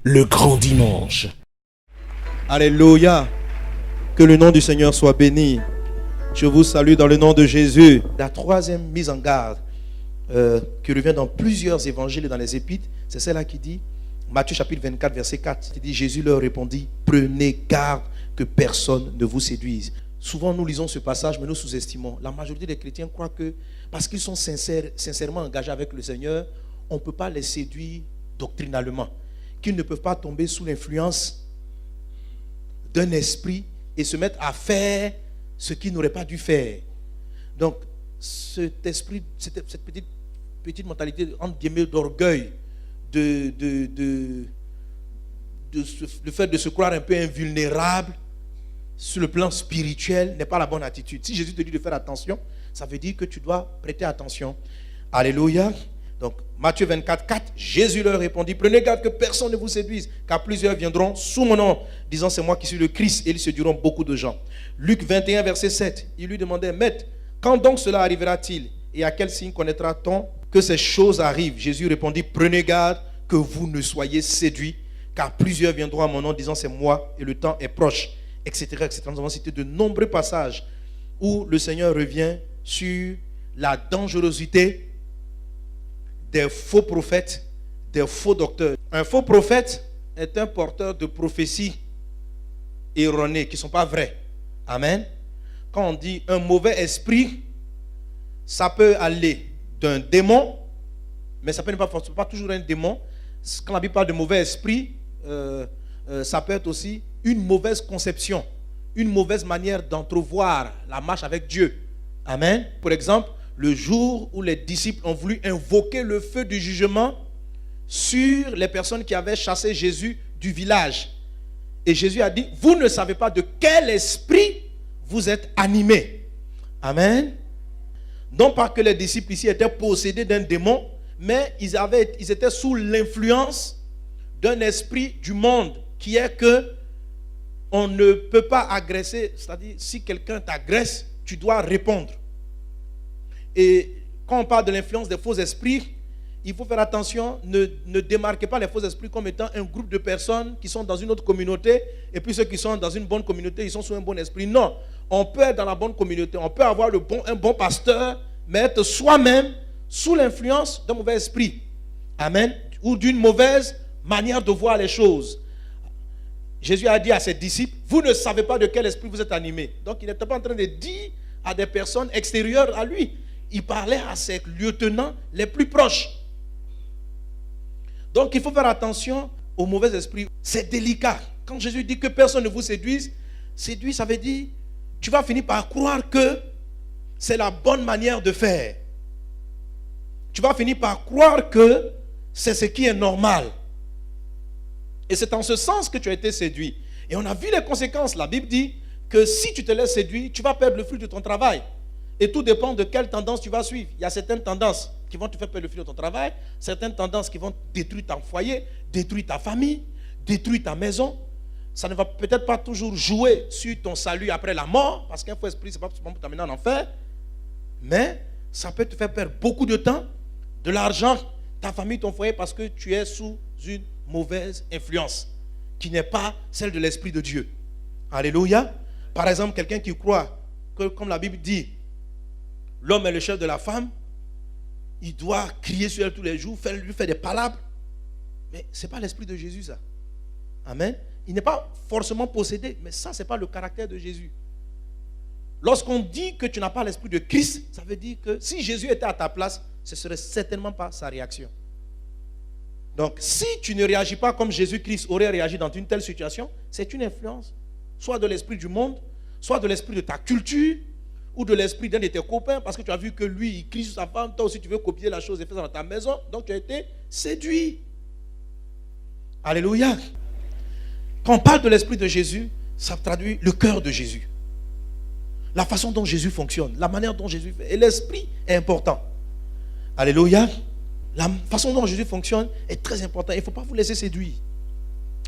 le grand dimanche. Alléluia. Que le nom du Seigneur soit béni. Je vous salue dans le nom de Jésus. La troisième mise en garde qui revient dans plusieurs évangiles et dans les épîtres, c'est celle-là qui dit, Matthieu chapitre 24 verset 4, qui dit, Jésus leur répondit, prenez garde que personne ne vous séduise. Souvent nous lisons ce passage mais nous sous-estimons. La majorité des chrétiens croient que parce qu'ils sont sincèrement engagés avec le Seigneur, on ne peut pas les séduire doctrinalement, qu'ils ne peuvent pas tomber sous l'influence d'un esprit et se mettre à faire ce qu'ils n'auraient pas dû faire. Donc, cet esprit, cette petite mentalité entre guillemets d'orgueil, le fait de se croire un peu invulnérable sur le plan spirituel n'est pas la bonne attitude. Si Jésus te dit de faire attention, ça veut dire que tu dois prêter attention. Alléluia. Donc, Matthieu 24, 4, Jésus leur répondit, prenez garde que personne ne vous séduise, car plusieurs viendront sous mon nom, disant c'est moi qui suis le Christ, et ils séduiront beaucoup de gens. Luc 21, verset 7, il lui demandait, Maître, quand donc cela arrivera-t-il, et à quel signe connaîtra-t-on que ces choses arrivent? Jésus répondit, prenez garde que vous ne soyez séduits, car plusieurs viendront à mon nom, disant c'est moi, et le temps est proche, etc., etc. Nous avons cité de nombreux passages où le Seigneur revient sur la dangerosité des faux prophètes, des faux docteurs. Un faux prophète est un porteur de prophéties erronées qui ne sont pas vraies. Amen. Quand on dit un mauvais esprit, ça peut aller d'un démon, mais ça peut pas toujours un démon. Quand la Bible parle de mauvais esprit, ça peut être aussi une mauvaise conception, une mauvaise manière d'entrevoir la marche avec Dieu. Amen. Pour exemple, le jour où les disciples ont voulu invoquer le feu du jugement sur les personnes qui avaient chassé Jésus du village. Et Jésus a dit, vous ne savez pas de quel esprit vous êtes animés. Amen. Non pas que les disciples ici étaient possédés d'un démon, mais ils étaient sous l'influence d'un esprit du monde qui est que on ne peut pas agresser, c'est-à-dire si quelqu'un t'agresse, tu dois répondre. Et quand on parle de l'influence des faux esprits, il faut faire attention, ne démarquez pas les faux esprits comme étant un groupe de personnes qui sont dans une autre communauté, et puis ceux qui sont dans une bonne communauté, ils sont sous un bon esprit. Non, on peut être dans la bonne communauté, on peut avoir un bon pasteur, mais être soi-même sous l'influence d'un mauvais esprit. Amen. Ou d'une mauvaise manière de voir les choses. Jésus a dit à ses disciples, vous ne savez pas de quel esprit vous êtes animés. Donc il n'était pas en train de dire à des personnes extérieures à lui. Il parlait à ses lieutenants les plus proches. Donc il faut faire attention aux mauvais esprits. C'est délicat. Quand Jésus dit que personne ne vous séduise, séduire, ça veut dire tu vas finir par croire que c'est la bonne manière de faire. Tu vas finir par croire que c'est ce qui est normal. Et c'est en ce sens que tu as été séduit. Et on a vu les conséquences. La Bible dit que si tu te laisses séduire, tu vas perdre le fruit de ton travail. Et tout dépend de quelle tendance tu vas suivre. Il y a certaines tendances qui vont te faire perdre le fruit de ton travail, certaines tendances qui vont détruire ton foyer, détruire ta famille, détruire ta maison. Ça ne va peut-être pas toujours jouer sur ton salut après la mort, parce qu'un faux esprit, ce n'est pas pour t'amener en enfer, mais ça peut te faire perdre beaucoup de temps, de l'argent, ta famille, ton foyer, parce que tu es sous une mauvaise influence, qui n'est pas celle de l'Esprit de Dieu. Alléluia. Par exemple, quelqu'un qui croit que, comme la Bible dit, l'homme est le chef de la femme, il doit crier sur elle tous les jours, lui faire des palabres. Mais ce n'est pas l'esprit de Jésus, ça. Amen. Il n'est pas forcément possédé, mais ça, ce n'est pas le caractère de Jésus. Lorsqu'on dit que tu n'as pas l'esprit de Christ, ça veut dire que si Jésus était à ta place, ce ne serait certainement pas sa réaction. Donc, si tu ne réagis pas comme Jésus-Christ aurait réagi dans une telle situation, c'est une influence, soit de l'esprit du monde, soit de l'esprit de ta culture, ou de l'esprit d'un de tes copains, parce que tu as vu que lui, il crie sur sa femme, toi aussi tu veux copier la chose et faire ça dans ta maison, donc tu as été séduit. Alléluia. Quand on parle de l'esprit de Jésus, ça traduit le cœur de Jésus. La façon dont Jésus fonctionne, la manière dont Jésus fait. Et l'esprit est important. Alléluia. La façon dont Jésus fonctionne est très importante. Il ne faut pas vous laisser séduire.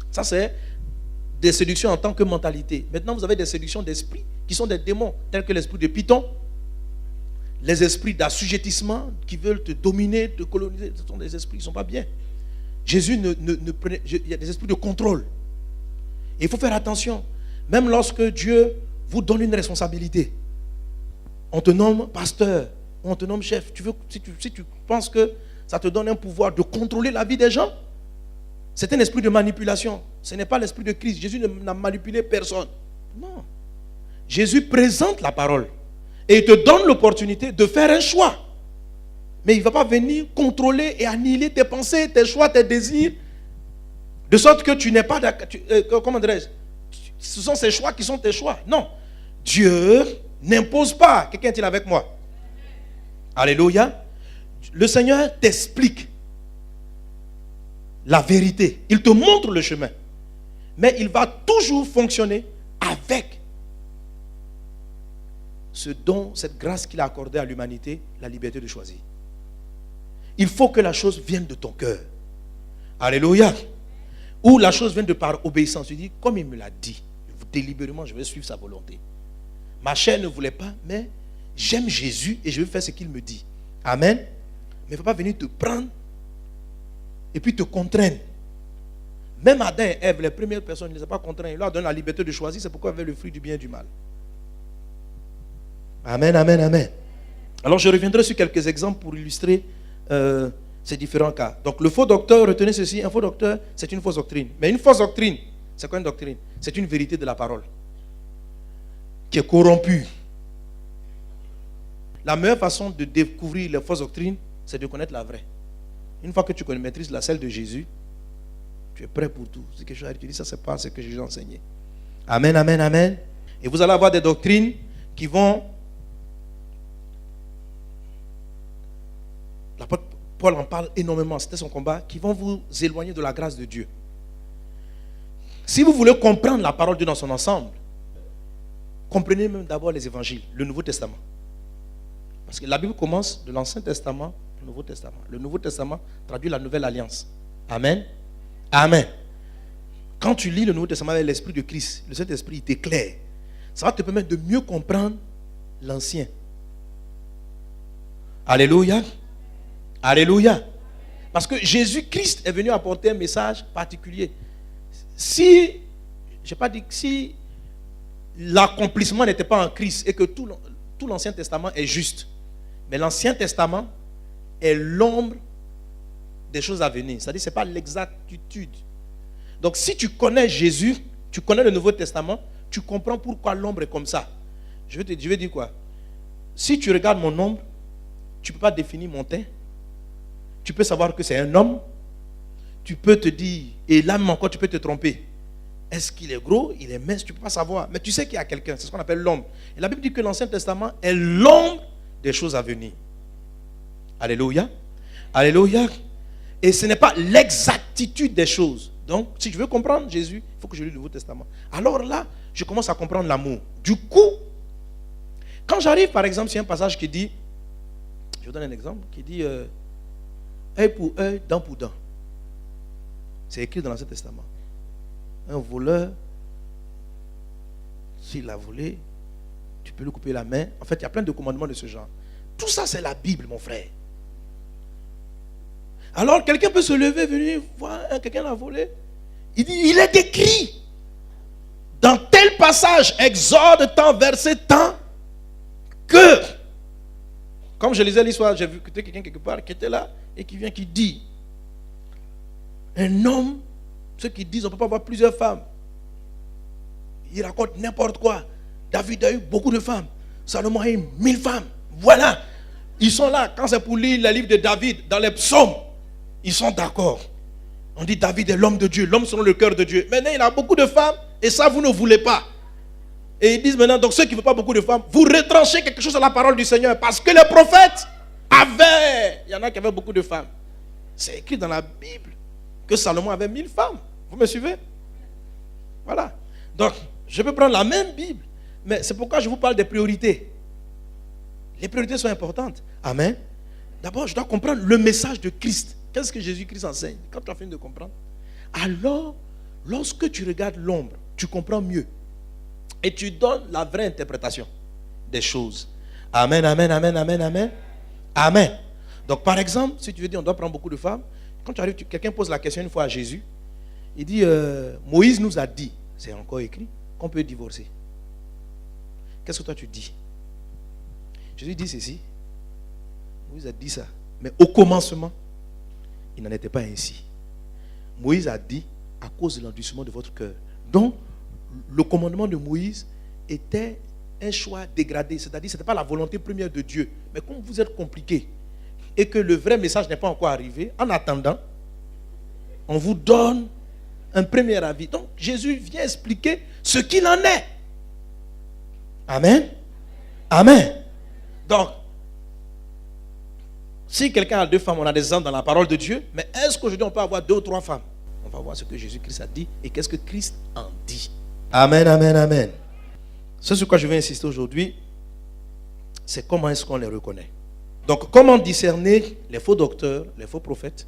Ça, c'est des séductions en tant que mentalité. Maintenant, vous avez des séductions d'esprit qui sont des démons, tels que l'esprit de Python, les esprits d'assujettissement qui veulent te dominer, te coloniser. Ce sont des esprits qui ne sont pas bien. Jésus ne prenait... Il y a des esprits de contrôle. Et il faut faire attention. Même lorsque Dieu vous donne une responsabilité, on te nomme pasteur, on te nomme chef. Si tu penses que ça te donne un pouvoir de contrôler la vie des gens, c'est un esprit de manipulation. Ce n'est pas l'esprit de Christ. Jésus n'a manipulé personne. Non. Jésus présente la parole. Et il te donne l'opportunité de faire un choix. Mais il ne va pas venir contrôler et annihiler tes pensées, tes choix, tes désirs. De sorte que tu n'es pas d'accord. Comment dirais-je? Ce sont ces choix qui sont tes choix. Non. Dieu n'impose pas. Quelqu'un est-il avec moi? Alléluia. Le Seigneur t'explique la vérité. Il te montre le chemin. Mais il va toujours fonctionner avec ce don, cette grâce qu'il a accordée à l'humanité, la liberté de choisir. Il faut que la chose vienne de ton cœur. Alléluia. Ou la chose vienne de par obéissance. Tu dis, comme il me l'a dit, délibérément, je vais suivre sa volonté. Ma chair ne voulait pas, mais j'aime Jésus et je vais faire ce qu'il me dit. Amen. Mais il ne faut pas venir te prendre et puis te contraindre. Même Adam et Ève, les premières personnes, ne les a pas contraints. Il leur donne la liberté de choisir. C'est pourquoi ils avaient le fruit du bien et du mal. Amen, amen, amen. Alors je reviendrai sur quelques exemples pour illustrer ces différents cas. Donc le faux docteur, retenez ceci, un faux docteur, c'est une fausse doctrine. Mais une fausse doctrine, c'est quoi une doctrine? C'est une vérité de la parole qui est corrompue. La meilleure façon de découvrir les fausses doctrines, c'est de connaître la vraie. Une fois que tu maîtrises la celle de Jésus, tu es prêt pour tout. C'est quelque chose à dire, ça c'est pas ce que Jésus a enseigné. Amen, amen, amen. Et vous allez avoir des doctrines qui vont... L'apôtre Paul en parle énormément, c'était son combat, qui vont vous éloigner de la grâce de Dieu. Si vous voulez comprendre la parole de Dieu dans son ensemble, comprenez même d'abord les évangiles, le Nouveau Testament. Parce que la Bible commence de l'Ancien Testament au Nouveau Testament. Le Nouveau Testament traduit la Nouvelle Alliance. Amen. Amen. Quand tu lis le Nouveau Testament avec l'Esprit de Christ, le Saint-Esprit il t'éclaire. Ça va te permettre de mieux comprendre l'Ancien. Alléluia. Alléluia. Parce que Jésus-Christ est venu apporter un message particulier. Si l'accomplissement n'était pas en Christ et que tout l'Ancien Testament est juste, mais l'Ancien Testament est l'ombre des choses à venir. C'est-à-dire que ce n'est pas l'exactitude. Donc si tu connais Jésus, tu connais le Nouveau Testament, tu comprends pourquoi l'ombre est comme ça. Je vais dire quoi? Si tu regardes mon ombre, tu ne peux pas définir mon teint. Tu peux savoir que c'est un homme. Tu peux te dire, et là même encore tu peux te tromper. Est-ce qu'il est gros? Il est mince? Tu ne peux pas savoir. Mais tu sais qu'il y a quelqu'un. C'est ce qu'on appelle l'ombre. Et la Bible dit que l'Ancien Testament est l'ombre des choses à venir. Alléluia. Alléluia. Et ce n'est pas l'exactitude des choses. Donc, si je veux comprendre Jésus, il faut que je lis le Nouveau Testament. Alors là, je commence à comprendre l'amour. Du coup, quand j'arrive, par exemple, sur un passage qui dit, je vous donne un exemple, qui dit œil pour œil, dent pour dent. C'est écrit dans l'Ancien Testament. Un voleur, s'il a volé, tu peux lui couper la main. En fait, il y a plein de commandements de ce genre. Tout ça, c'est la Bible, mon frère. Alors, quelqu'un peut se lever, venir voir quelqu'un l'a volé. Il dit, il est écrit dans tel passage, Exode tant, verset tant, que, comme je lisais l'histoire, j'ai vu quelqu'un quelque part qui était là et qui vient, qui dit, un homme, ceux qui disent on ne peut pas avoir plusieurs femmes, ils racontent n'importe quoi. David a eu beaucoup de femmes, Salomon a eu 1000 femmes. Voilà, ils sont là. Quand c'est pour lire le livre de David dans les psaumes, ils sont d'accord. On dit David est l'homme de Dieu, l'homme selon le cœur de Dieu. Maintenant il a beaucoup de femmes et ça vous ne voulez pas. Et ils disent maintenant, donc ceux qui ne veulent pas beaucoup de femmes, vous retranchez quelque chose à la parole du Seigneur. Parce que les prophètes avaient, il y en a qui avaient beaucoup de femmes. C'est écrit dans la Bible que Salomon avait 1000 femmes. Vous me suivez? Voilà. Donc, je peux prendre la même Bible, mais c'est pourquoi je vous parle des priorités. Les priorités sont importantes. Amen. D'abord, je dois comprendre le message de Christ. Qu'est-ce que Jésus-Christ enseigne? Quand tu as fini de comprendre, alors, lorsque tu regardes l'ombre, tu comprends mieux. Et tu donnes la vraie interprétation des choses. Amen, amen, amen, amen, amen. Amen. Donc, par exemple, si tu veux dire on doit prendre beaucoup de femmes, Quand tu arrives, quelqu'un pose la question une fois à Jésus. Il dit, Moïse nous a dit, c'est encore écrit, qu'on peut divorcer. Qu'est-ce que toi tu dis? Jésus dit ceci. Moïse a dit ça. Mais au commencement, il n'en était pas ainsi. Moïse a dit, à cause de l'endurcissement de votre cœur. Donc, le commandement de Moïse était un choix dégradé. C'est-à-dire, ce n'était pas la volonté première de Dieu. Mais comme vous êtes compliqué et que le vrai message n'est pas encore arrivé, en attendant, on vous donne un premier avis. Donc, Jésus vient expliquer ce qu'il en est. Amen. Amen. Donc, si quelqu'un a 2 femmes, on a des exemples dans la parole de Dieu, mais est-ce qu'aujourd'hui on peut avoir 2 ou 3 femmes? On va voir ce que Jésus-Christ a dit et qu'est-ce que Christ en dit. Amen, amen, amen. Ce sur quoi je vais insister aujourd'hui, c'est comment est-ce qu'on les reconnaît. Donc, comment discerner les faux docteurs, les faux prophètes,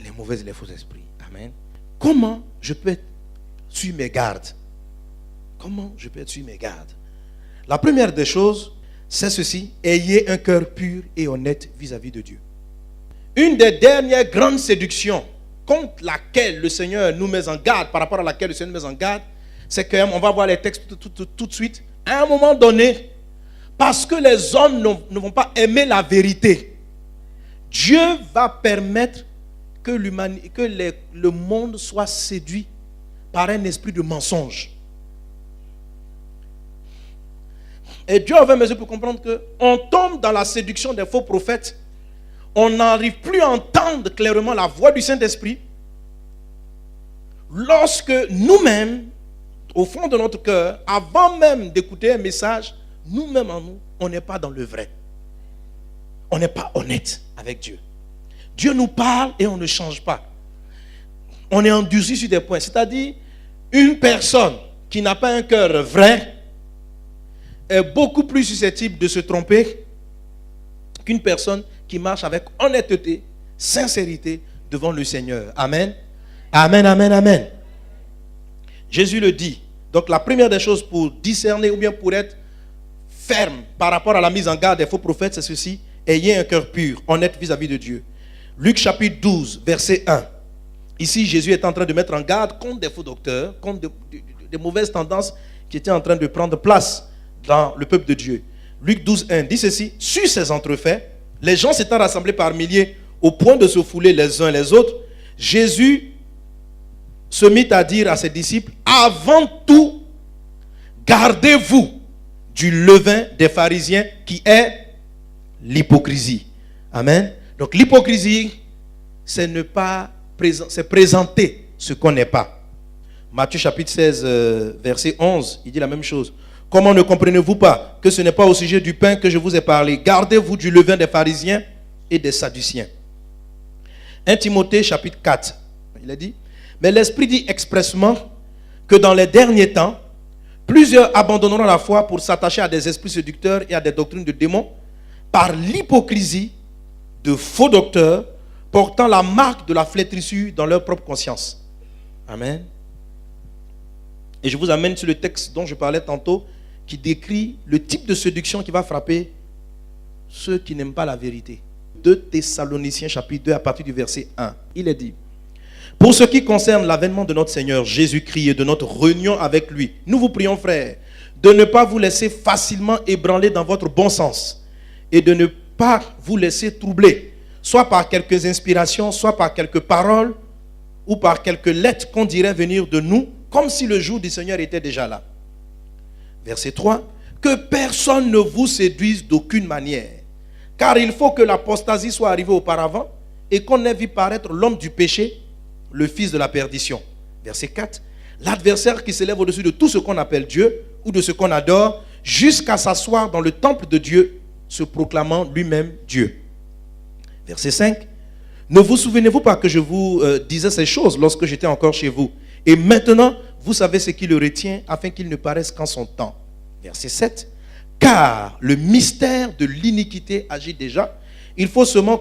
les mauvais et les faux esprits. Amen. Comment je peux être sur mes gardes? Comment je peux être sur mes gardes? La première des choses, c'est ceci: ayez un cœur pur et honnête vis-à-vis de Dieu. Une des dernières grandes séductions contre laquelle le Seigneur nous met en garde, par rapport à laquelle le Seigneur nous met en garde, c'est qu'on va voir les textes tout de suite. À un moment donné, parce que les hommes ne vont pas aimer la vérité, Dieu va permettre que le monde soit séduit par un esprit de mensonge. Et Dieu avait mesure pour comprendre qu'on tombe dans la séduction des faux prophètes. On n'arrive plus à entendre clairement la voix du Saint-Esprit. Lorsque nous-mêmes, au fond de notre cœur, avant même d'écouter un message, nous-mêmes en nous, on n'est pas dans le vrai. On n'est pas honnête avec Dieu. Dieu nous parle et on ne change pas. On est endurci sur des points. C'est-à-dire, une personne qui n'a pas un cœur vrai est beaucoup plus susceptible de se tromper qu'une personne qui marche avec honnêteté, sincérité devant le Seigneur. Amen. Amen, amen, amen. Jésus le dit. Donc la première des choses pour discerner ou bien pour être ferme par rapport à la mise en garde des faux prophètes, c'est ceci: ayez un cœur pur, honnête vis-à-vis de Dieu. Luc chapitre 12, verset 1. Ici, Jésus est en train de mettre en garde contre des faux docteurs, contre des mauvaises tendances qui étaient en train de prendre place dans le peuple de Dieu. Luc 12, 1 dit ceci: sur ces entrefaits, les gens s'étant rassemblés par milliers au point de se fouler les uns les autres, Jésus se mit à dire à ses disciples: avant tout, gardez-vous du levain des pharisiens qui est l'hypocrisie. Amen. Donc l'hypocrisie, c'est c'est présenter ce qu'on n'est pas. Matthieu chapitre 16, verset 11, il dit la même chose. Comment ne comprenez-vous pas que ce n'est pas au sujet du pain que je vous ai parlé? Gardez-vous du levain des pharisiens et des sadduciens. 1 Timothée chapitre 4, il a dit: mais l'Esprit dit expressement que dans les derniers temps, plusieurs abandonneront la foi pour s'attacher à des esprits séducteurs et à des doctrines de démons, par l'hypocrisie de faux docteurs portant la marque de la flétrissure dans leur propre conscience. Amen. Et je vous amène sur le texte dont je parlais tantôt, qui décrit le type de séduction qui va frapper ceux qui n'aiment pas la vérité. 2 Thessaloniciens chapitre 2 à partir du verset 1. Il est dit: pour ce qui concerne l'avènement de notre Seigneur Jésus-Christ et de notre réunion avec lui, nous vous prions, frères, de ne pas vous laisser facilement ébranler dans votre bon sens et de ne pas vous laisser troubler, soit par quelques inspirations, soit par quelques paroles ou par quelques lettres qu'on dirait venir de nous, comme si le jour du Seigneur était déjà là. Verset 3. Que personne ne vous séduise d'aucune manière, car il faut que l'apostasie soit arrivée auparavant et qu'on ait vu paraître l'homme du péché, le fils de la perdition. Verset 4. L'adversaire qui s'élève au-dessus de tout ce qu'on appelle Dieu ou de ce qu'on adore, jusqu'à s'asseoir dans le temple de Dieu, se proclamant lui-même Dieu. Verset 5. Ne vous souvenez-vous pas que je vous disais ces choses lorsque j'étais encore chez vous? Et maintenant, vous savez ce qui le retient, afin qu'il ne paraisse qu'en son temps. Verset 7. Car le mystère de l'iniquité agit déjà. Il faut seulement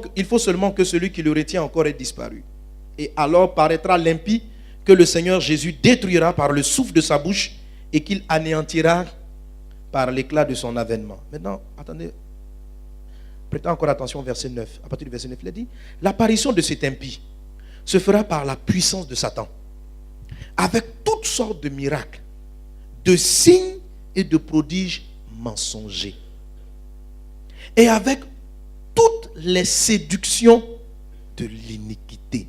que celui qui le retient encore ait disparu. Et alors paraîtra l'impie que le Seigneur Jésus détruira par le souffle de sa bouche et qu'il anéantira par l'éclat de son avènement. Maintenant, attendez. Prêtez encore attention au verset 9. À partir du verset 9, il a dit, l'apparition de cet impie se fera par la puissance de Satan, avec toutes sortes de miracles, de signes et de prodiges mensongers, et avec toutes les séductions de l'iniquité,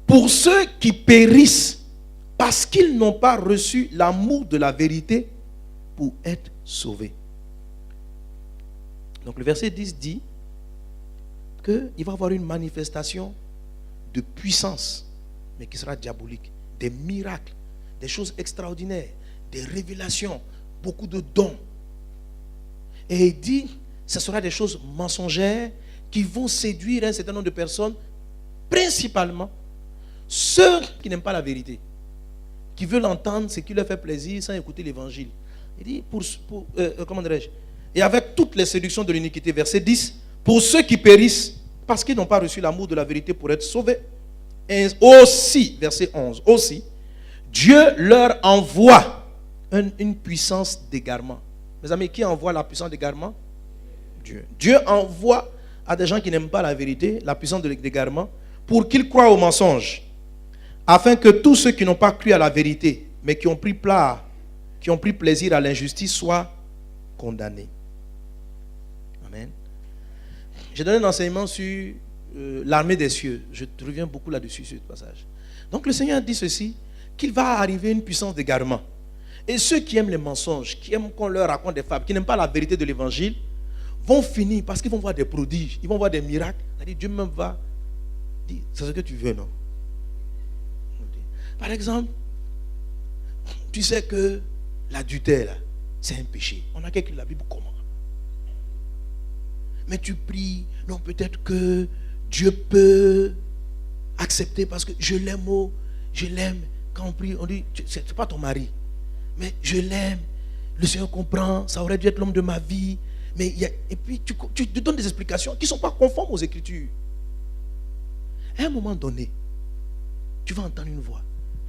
pour ceux qui périssent parce qu'ils n'ont pas reçu l'amour de la vérité pour être sauvés. Donc le verset 10 dit qu'il va y avoir une manifestation de puissance, mais qui sera diabolique, des miracles, des choses extraordinaires, des révélations, beaucoup de dons. Et il dit, ce sera des choses mensongères qui vont séduire un certain nombre de personnes, principalement ceux qui n'aiment pas la vérité, qui veulent entendre ce qui leur fait plaisir sans écouter l'évangile. Il dit, comment dirais-je, et avec toutes les séductions de l'iniquité, verset 10, pour ceux qui périssent parce qu'ils n'ont pas reçu l'amour de la vérité pour être sauvés. Et aussi, verset 11, aussi, Dieu leur envoie une puissance d'égarement. Mes amis, qui envoie la puissance d'égarement? Dieu. Dieu envoie à des gens qui n'aiment pas la vérité la puissance d'égarement pour qu'ils croient au mensonge, afin que tous ceux qui n'ont pas cru à la vérité, mais qui ont pris plaisir à l'injustice, soient condamnés. Amen. J'ai donné un enseignement sur l'armée des cieux. Je reviens beaucoup là-dessus, sur ce passage. Donc le Seigneur dit ceci, qu'il va arriver une puissance d'égarement. Et ceux qui aiment les mensonges, qui aiment qu'on leur raconte des fables, qui n'aiment pas la vérité de l'évangile, vont finir parce qu'ils vont voir des prodiges, ils vont voir des miracles. C'est-à-dire, Dieu même va dire, c'est ce que tu veux, non? Par exemple, tu sais que l'adultère, c'est un péché. On a écrit la Bible comment? Mais tu pries, non, peut-être que Dieu peut accepter parce que je l'aime, je l'aime. Quand on prie, on dit, c'est pas ton mari, mais je l'aime. Le Seigneur comprend, ça aurait dû être l'homme de ma vie. Mais et puis tu te donnes des explications qui ne sont pas conformes aux Écritures. À un moment donné, tu vas entendre une voix.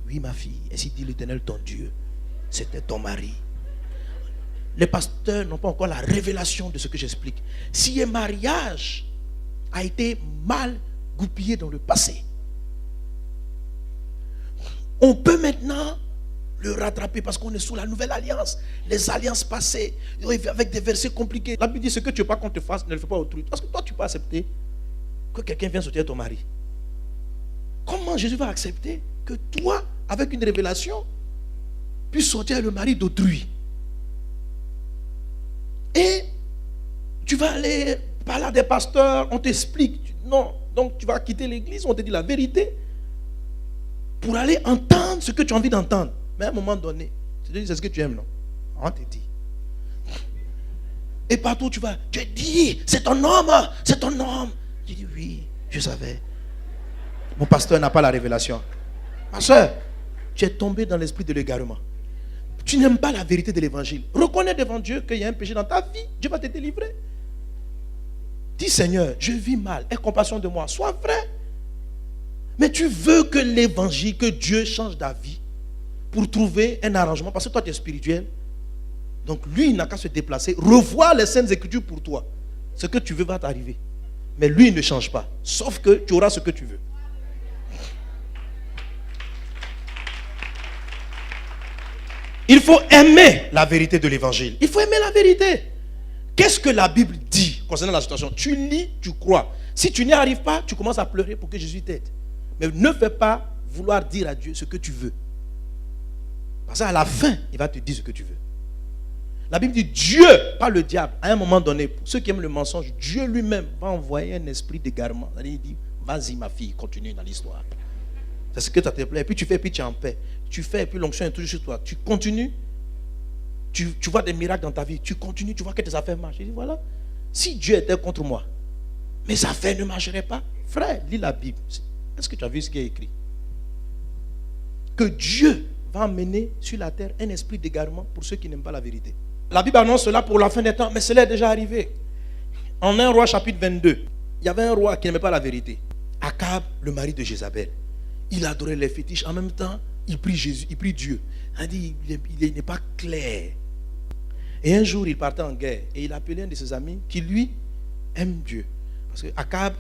Oui, ma fille, ainsi dit l'Éternel ton Dieu, c'était ton mari. Les pasteurs n'ont pas encore la révélation de ce que j'explique. Si un mariage a été mal goupillé dans le passé, on peut maintenant le rattraper parce qu'on est sous la nouvelle alliance. Les alliances passées, avec des versets compliqués. La Bible dit, ce que tu ne veux pas qu'on te fasse, ne le fais pas autrui. Parce que toi, tu peux accepter que quelqu'un vienne sauter ton mari. Comment Jésus va accepter que toi, avec une révélation, puisses sortir le mari d'autrui? Et tu vas aller parler à des pasteurs, on t'explique. Non, donc tu vas quitter l'église, on te dit la vérité pour aller entendre ce que tu as envie d'entendre. Mais à un moment donné, tu te dis, c'est ce que tu aimes, non? On te dit. Et partout tu vas, tu dis, c'est ton homme, c'est ton homme. Tu dis, oui, je savais. Mon pasteur n'a pas la révélation. Ma soeur, tu es tombé dans l'esprit de l'égarement. Tu n'aimes pas la vérité de l'évangile. Reconnais devant Dieu qu'il y a un péché dans ta vie. Dieu va te délivrer. Dis, Seigneur, je vis mal. Aie compassion de moi. Sois vrai. Mais tu veux que l'évangile, que Dieu change ta vie pour trouver un arrangement. Parce que toi, tu es spirituel. Donc lui, il n'a qu'à se déplacer. Revoir les saintes écritures pour toi. Ce que tu veux va t'arriver. Mais lui, il ne change pas. Sauf que tu auras ce que tu veux. Il faut aimer la vérité de l'évangile. Il faut aimer la vérité. Qu'est-ce que la Bible dit concernant la situation? Tu lis, tu crois. Si tu n'y arrives pas, tu commences à pleurer pour que Jésus t'aide. Mais ne fais pas vouloir dire à Dieu ce que tu veux. Parce qu'à la fin, il va te dire ce que tu veux. La Bible dit Dieu, pas le diable. À un moment donné, pour ceux qui aiment le mensonge, Dieu lui-même va envoyer un esprit d'égarement. Il dit, vas-y ma fille, continue dans l'histoire. C'est ce que ça te plaît. Et puis tu fais, puis tu es en paix. Tu fais, et puis l'onction est toujours sur toi. Tu continues. Tu vois des miracles dans ta vie. Tu continues, tu vois que tes affaires marchent. Je dis, voilà. Si Dieu était contre moi, mes affaires ne marcheraient pas. Frère, lis la Bible. Est-ce que tu as vu ce qui est écrit? Que Dieu va amener sur la terre un esprit d'égarement pour ceux qui n'aiment pas la vérité. La Bible annonce cela pour la fin des temps, mais cela est déjà arrivé. En 1 Roi chapitre 22, il y avait un roi qui n'aimait pas la vérité. Akab, le mari de Jézabel. Il adorait les fétiches. En même temps, il prie Jésus, il prie Dieu. Il dit, il n'est pas clair. Et un jour, il partait en guerre et il appelait un de ses amis qui, lui, aime Dieu. Parce que Akab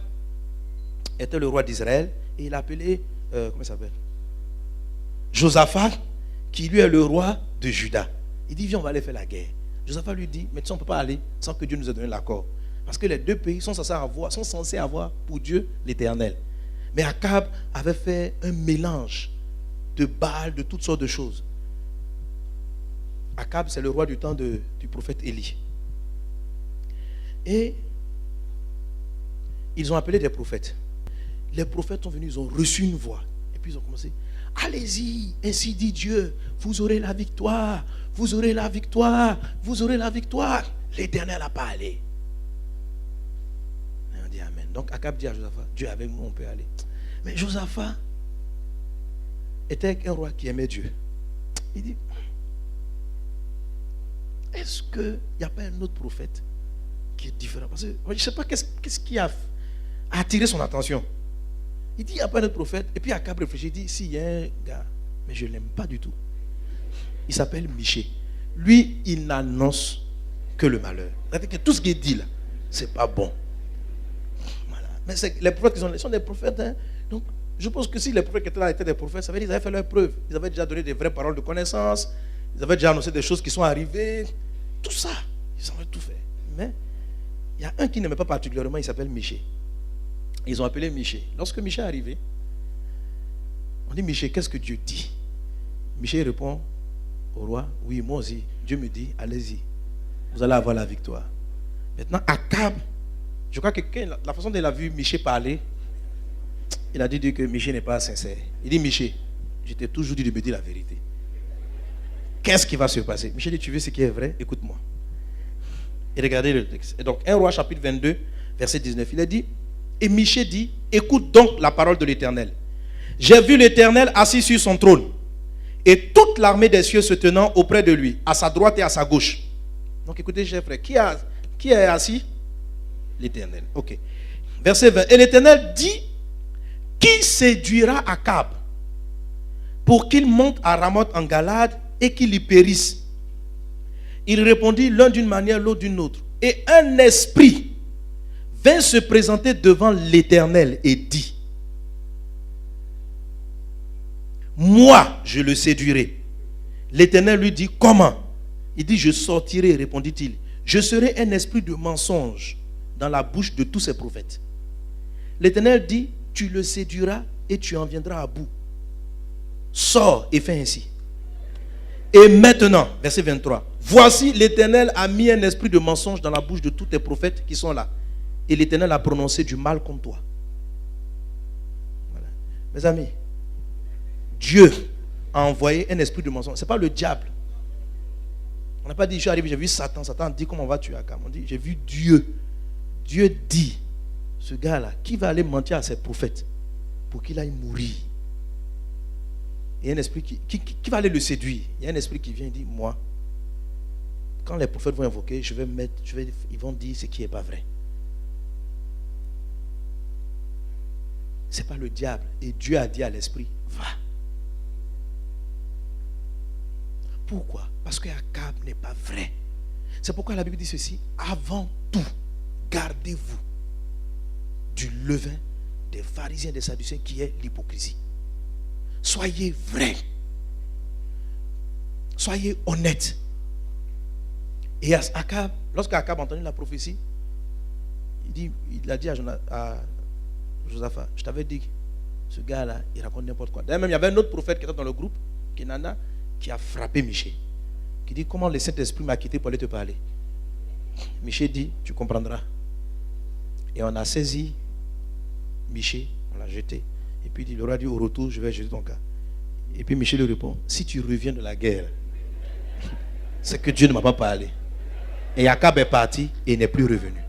était le roi d'Israël et il appelait, comment il s'appelle, Josaphat, qui lui est le roi de Juda. Il dit, viens, on va aller faire la guerre. Josaphat lui dit, mais tu sais, on ne peut pas aller sans que Dieu nous ait donné l'accord. Parce que les deux pays sont censés avoir pour Dieu l'Éternel. Mais Akab avait fait un mélange de Baal, de toutes sortes de choses. Akab, c'est le roi du temps du prophète Élie. Et ils ont appelé des prophètes. Les prophètes sont venus, ils ont reçu une voix. Et puis ils ont commencé, allez-y, ainsi dit Dieu, vous aurez la victoire, vous aurez la victoire, vous aurez la victoire. L'Éternel n'a pas allé. Et on dit Amen. Donc Akab dit à Josaphat, Dieu avec nous, on peut aller. Mais Josaphat était un roi qui aimait Dieu. Il dit, est-ce qu'il n'y a pas un autre prophète qui est différent? Parce que je ne sais pas qu'est-ce qui a attiré son attention. Il dit, il n'y a pas un autre prophète. Et puis Akab réfléchit, il dit, si, il y a un gars, mais je ne l'aime pas du tout. Il s'appelle Michée. Lui, il n'annonce que le malheur. C'est-à-dire que tout ce qu'il dit là, c'est pas bon. Voilà. Mais les prophètes qui sont des prophètes. Hein. Donc, je pense que si les prophètes qui étaient là étaient des prophètes, ça veut dire qu'ils avaient fait leur preuve. Ils avaient déjà donné des vraies paroles de connaissance. Ils avaient déjà annoncé des choses qui sont arrivées. Tout ça, ils avaient tout fait. Mais il y a un qui n'aimait pas particulièrement, il s'appelle Michée. Ils ont appelé Michée. Lorsque Michée est arrivé, on dit, Michée, qu'est-ce que Dieu dit? Michée répond au roi, oui, moi aussi, Dieu me dit, allez-y, vous allez avoir la victoire. Maintenant, Akab, je crois que la façon dont il a vu Michée parler, il a dit que Michée n'est pas sincère. Il dit, Michée, je t'ai toujours dit de me dire la vérité. Qu'est-ce qui va se passer? Michée dit, tu veux ce qui est vrai? Écoute-moi. Et regardez le texte. Et donc, 1 Roi chapitre 22, verset 19, il a dit, et Michée dit, écoute donc la parole de l'Éternel. J'ai vu l'Éternel assis sur son trône, et toute l'armée des cieux se tenant auprès de lui, à sa droite et à sa gauche. Donc écoutez, chers frères, qui est assis? L'Éternel. Ok. Verset 20. Et l'Éternel dit, qui séduira Akab pour qu'il monte à Ramoth en Galade et qu'il y périsse? Il répondit l'un d'une manière, l'autre d'une autre. Et un esprit vint se présenter devant l'Éternel et dit, moi, je le séduirai. L'Éternel lui dit, comment? Il dit, je sortirai, répondit-il. Je serai un esprit de mensonge dans la bouche de tous ces prophètes. L'Éternel dit, tu le séduiras et tu en viendras à bout. Sors et fais ainsi. Et maintenant, verset 23, voici l'Éternel a mis un esprit de mensonge dans la bouche de tous tes prophètes qui sont là. Et l'Éternel a prononcé du mal contre toi. Voilà. Mes amis, Dieu a envoyé un esprit de mensonge. Ce n'est pas le diable. On n'a pas dit, je suis arrivé, j'ai vu Satan. Satan dit, comment on va tuer Akab? On dit, j'ai vu Dieu. Dieu dit, ce gars-là, qui va aller mentir à ses prophètes pour qu'il aille mourir? Il y a un esprit qui va aller le séduire. Il y a un esprit qui vient et dit, moi, quand les prophètes vont invoquer, ils vont dire ce qui n'est pas vrai. Ce n'est pas le diable. Et Dieu a dit à l'esprit, va. Pourquoi? Parce que Akab n'est pas vrai. C'est pourquoi la Bible dit ceci, avant tout, gardez-vous du levain des pharisiens et des sadducéens qui est l'hypocrisie. Soyez vrais. Soyez honnêtes. Et Akab, lorsque Akab a entendu la prophétie, il a dit à Josaphat, je t'avais dit, ce gars-là, il raconte n'importe quoi. D'ailleurs, même il y avait un autre prophète qui était dans le groupe, Kenana, qui a frappé Michée. Qui dit, comment le Saint-Esprit m'a quitté pour aller te parler? Michée dit, tu comprendras. Et on a saisi Michée, on l'a jeté. Et puis il aura dit, au retour, je vais jeter ton cas. Et puis Michée lui répond, si tu reviens de la guerre, c'est que Dieu ne m'a pas parlé. Et Akab est parti et n'est plus revenu.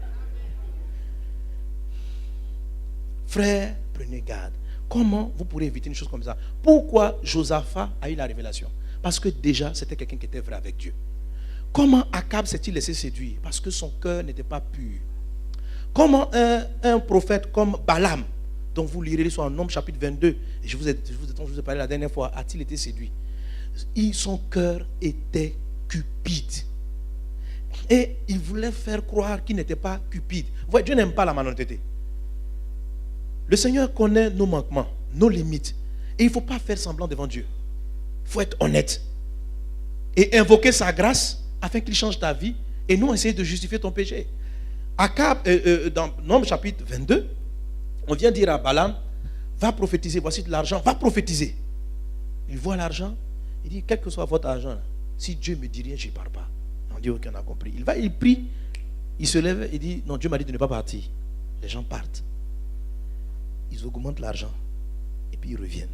Frère, prenez garde. Comment vous pourrez éviter une chose comme ça? Pourquoi Josaphat a eu la révélation? Parce que déjà, c'était quelqu'un qui était vrai avec Dieu. Comment Akab s'est-il laissé séduire? Parce que son cœur n'était pas pur. Comment un prophète comme Balaam, dont vous lirez sur un Nombre chapitre 22, et je vous ai parlé la dernière fois, a-t-il été séduit? Son cœur était cupide. Et il voulait faire croire qu'il n'était pas cupide. Vous voyez, Dieu n'aime pas la malhonnêteté. Le Seigneur connaît nos manquements, nos limites. Et il ne faut pas faire semblant devant Dieu. Il faut être honnête. Et invoquer sa grâce afin qu'il change ta vie. Et non essayer de justifier ton péché. Dans Nombre chapitre 22, on vient dire à Balaam, va prophétiser, voici de l'argent, va prophétiser. Il voit l'argent, il dit, quel que soit votre argent, là, si Dieu me dit rien, je ne pars pas. On dit, aucun n'a compris. Il va, il prie, il se lève, il dit, non, Dieu m'a dit de ne pas partir. Les gens partent. Ils augmentent l'argent, et puis ils reviennent.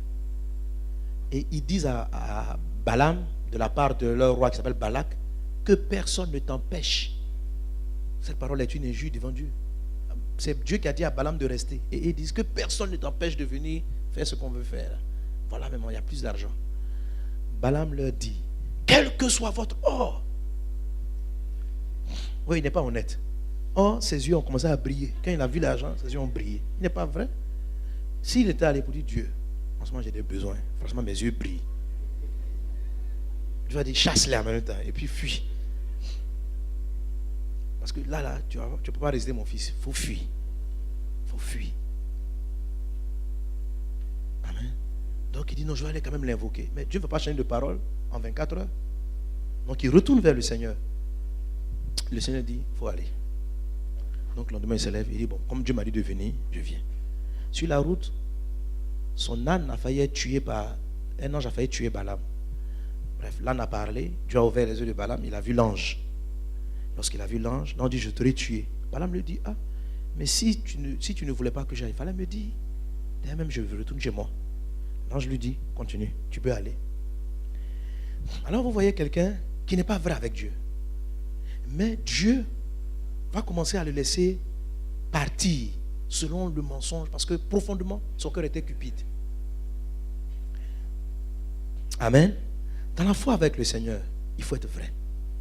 Et ils disent à Balaam, de la part de leur roi qui s'appelle Balak, que personne ne t'empêche. Cette parole est une injure devant Dieu. C'est Dieu qui a dit à Balaam de rester. Et ils disent que personne ne t'empêche de venir faire ce qu'on veut faire. Voilà, même il y a plus d'argent. Balaam leur dit, quel que soit votre or. Oui, il n'est pas honnête. Or, ses yeux ont commencé à briller. Quand il a vu l'argent, ses yeux ont brillé. Il n'est pas vrai. S'il était allé pour dire, Dieu, en ce moment j'ai des besoins. Franchement, mes yeux brillent. Dieu va dire, chasse-les en même temps. Et puis fuis. Parce que là, tu ne peux pas résister, mon fils. Il faut fuir. Il faut fuir. Amen. Donc il dit, non, je vais aller quand même l'invoquer. Mais Dieu ne veut pas changer de parole en 24 heures. Donc il retourne vers le Seigneur. Le Seigneur dit, il faut aller. Donc le lendemain, il se lève. Il dit, bon, comme Dieu m'a dit de venir, je viens. Sur la route, son âne a failli être tué par... Un ange a failli tuer Balaam. Bref, l'âne a parlé. Dieu a ouvert les yeux de Balaam. Il a vu l'ange. Lorsqu'il a vu l'ange, l'ange dit, je t'aurais tué. Balaam lui dit, ah, mais si tu ne voulais pas que j'aille, il fallait me dire. D'ailleurs même, je retourne chez moi. L'ange lui dit, continue, tu peux aller. Alors vous voyez quelqu'un qui n'est pas vrai avec Dieu. Mais Dieu va commencer à le laisser partir selon le mensonge, parce que profondément, son cœur était cupide. Amen. Dans la foi avec le Seigneur, il faut être vrai.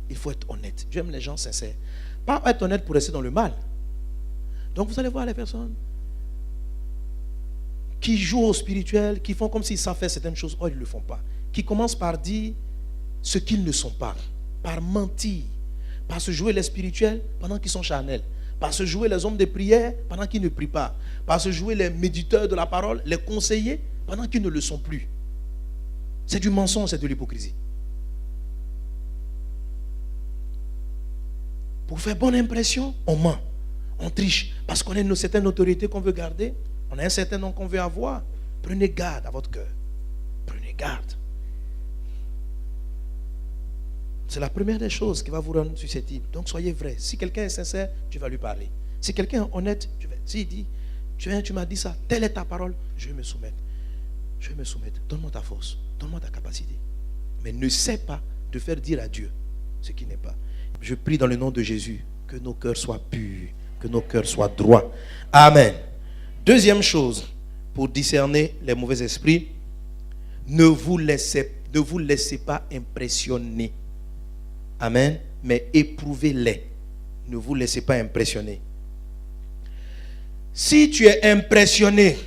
Il faut être honnête. Dieu aime les gens sincères. Pas être honnête pour rester dans le mal. Donc vous allez voir les personnes qui jouent au spirituel, qui font comme s'ils savent faire certaines choses. Oh, ils ne le font pas. Qui commencent par dire ce qu'ils ne sont pas. Par mentir. Par se jouer les spirituels pendant qu'ils sont charnels. Par se jouer les hommes de prière pendant qu'ils ne prient pas. Par se jouer les méditeurs de la parole, les conseillers pendant qu'ils ne le sont plus. C'est du mensonge, c'est de l'hypocrisie. Pour faire bonne impression, on ment, on triche. Parce qu'on a une certaine autorité qu'on veut garder. On a un certain nom qu'on veut avoir. Prenez garde à votre cœur. Prenez garde. C'est la première des choses qui va vous rendre susceptible. Donc soyez vrai. Si quelqu'un est sincère, tu vas lui parler. Si quelqu'un est honnête, s'il dit, tu m'as dit ça, telle est ta parole, je vais me soumettre. Je vais me soumettre. Donne-moi ta force. Donne-moi ta capacité. Mais ne sais pas de faire dire à Dieu ce qui n'est pas. Je prie dans le nom de Jésus que nos cœurs soient purs, que nos cœurs soient droits. Amen. Deuxième chose, pour discerner les mauvais esprits, ne vous laissez pas impressionner. Amen. Mais éprouvez-les. Ne vous laissez pas impressionner. Si tu es impressionné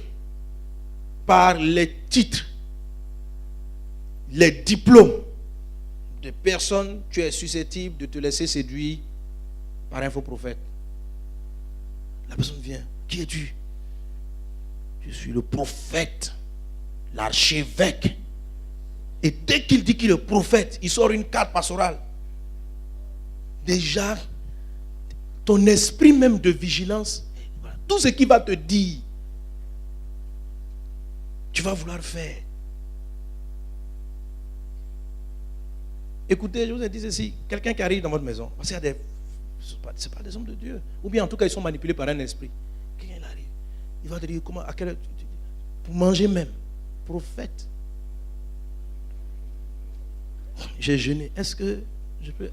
par les titres, les diplômes de personnes, tu es susceptible de te laisser séduire par un faux prophète. La personne vient. Qui es-tu? Je suis le prophète, l'archevêque. Et dès qu'il dit qu'il est prophète, il sort une carte pastorale. Déjà, ton esprit même de vigilance, tout ce qu'il va te dire, tu vas vouloir faire. Écoutez, je vous ai dit ceci, quelqu'un qui arrive dans votre maison, parce qu'il y a ce sont pas des hommes de Dieu, ou bien en tout cas ils sont manipulés par un esprit. Quelqu'un arrive, il va te dire comment, à quelle heure, pour manger même, prophète. J'ai jeûné, est-ce que je peux?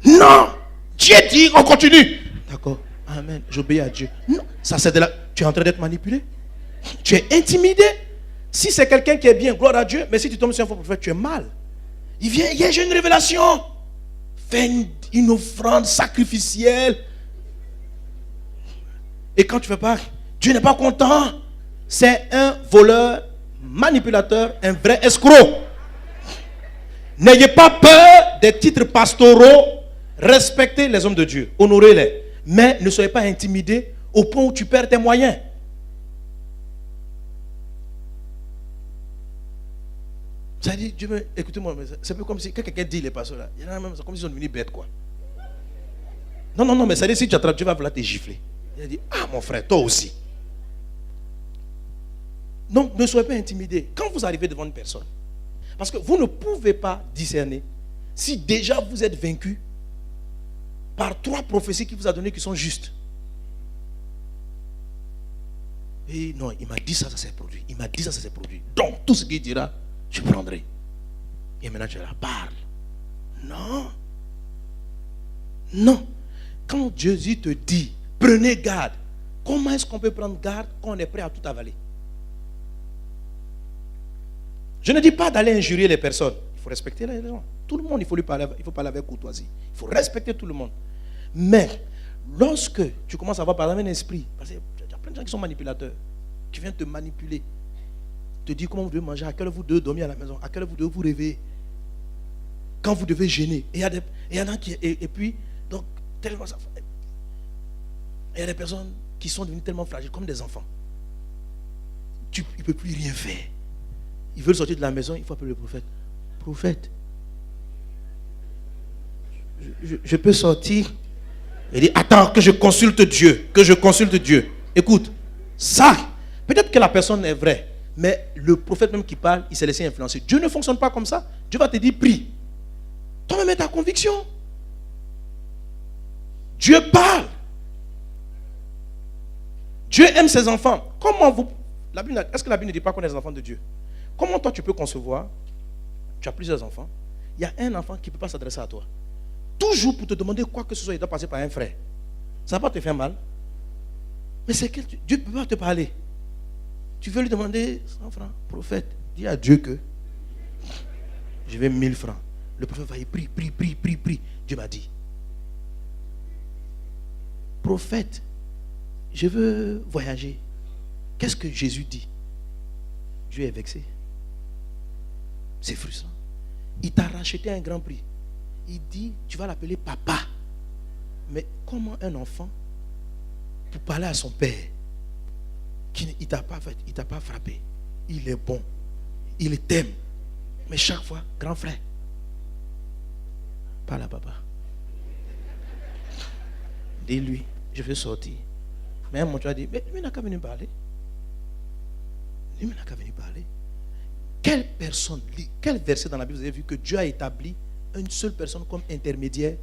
Non! Dieu dit, on continue. D'accord, amen, j'obéis à Dieu. Non, ça c'est de la... Tu es en train d'être manipulé. Tu es intimidé. Si c'est quelqu'un qui est bien, gloire à Dieu, mais si tu tombes sur un faux prophète, tu es mal. Il vient, j'ai une révélation. Fais une offrande sacrificielle. Et quand tu ne fais pas, Dieu n'est pas content. C'est un voleur, manipulateur, un vrai escroc. N'ayez pas peur des titres pastoraux. Respectez les hommes de Dieu, honorez-les, mais ne soyez pas intimidés au point où tu perds tes moyens. Ça dit, Dieu, écoutez-moi, c'est un peu comme si quand quelqu'un dit les pasteurs là, il y en a même, c'est comme s'ils sont devenus bêtes quoi. Non, mais ça dit, si tu attrapes, Dieu va vouloir te gifler. Il a dit, ah mon frère, toi aussi. Donc ne soyez pas intimidés. Quand vous arrivez devant une personne, parce que vous ne pouvez pas discerner si déjà vous êtes vaincu par 3 prophéties qu'il vous a données qui sont justes. Et non, il m'a dit ça, ça s'est produit. Il m'a dit ça, ça s'est produit. Donc tout ce qu'il dira, je prendrai. Et maintenant tu la parles. Non. Quand Jésus te dit, prenez garde, comment est-ce qu'on peut prendre garde quand on est prêt à tout avaler? Je ne dis pas d'aller injurier les personnes. Il faut respecter les gens. Tout le monde, il faut parler avec courtoisie. Il faut respecter tout le monde. Mais, lorsque tu commences à avoir par exemple un esprit, parce qu'il y a plein de gens qui sont manipulateurs, qui viennent te manipuler, te dire comment vous devez manger, à quelle heure vous devez dormir à la maison, à quelle heure vous devez vous réveiller, quand vous devez gêner. Et il y en a qui... Et puis, donc, tellement ça... Il y a des personnes qui sont devenues tellement fragiles, comme des enfants. Il ne peut plus rien faire. Ils veulent sortir de la maison, il faut appeler le prophète. Prophète, je peux sortir? Il dit, attends, que je consulte Dieu. Écoute, ça, peut-être que la personne est vraie, mais le prophète même qui parle, il s'est laissé influencer. Dieu ne fonctionne pas comme ça. Dieu va te dire, prie. Toi-même, mets ta conviction. Dieu parle. Dieu aime ses enfants. Est-ce que la Bible ne dit pas qu'on est des enfants de Dieu? Comment toi tu peux concevoir? Tu as plusieurs enfants. Il y a un enfant qui ne peut pas s'adresser à toi. Toujours pour te demander quoi que ce soit, il doit passer par un frère. Ça va pas te faire mal. Mais c'est que Dieu ne peut pas te parler. Tu veux lui demander 100 francs. Prophète, dis à Dieu que je vais 1000 francs. Le prophète va y prie. Dieu m'a dit. Prophète, je veux voyager. Qu'est-ce que Jésus dit? Dieu est vexé. C'est frustrant. Il t'a racheté un grand prix. Il dit, tu vas l'appeler papa. Mais comment un enfant, pour parler à son père, il ne t'a pas frappé, il est bon, il t'aime, mais chaque fois, grand frère, parle à papa. Dis-lui, je vais sortir. Mais un moment, tu as dit, mais lui n'a qu'à venir parler. Quelle personne, quel verset dans la Bible vous avez vu que Dieu a établi une seule personne comme intermédiaire?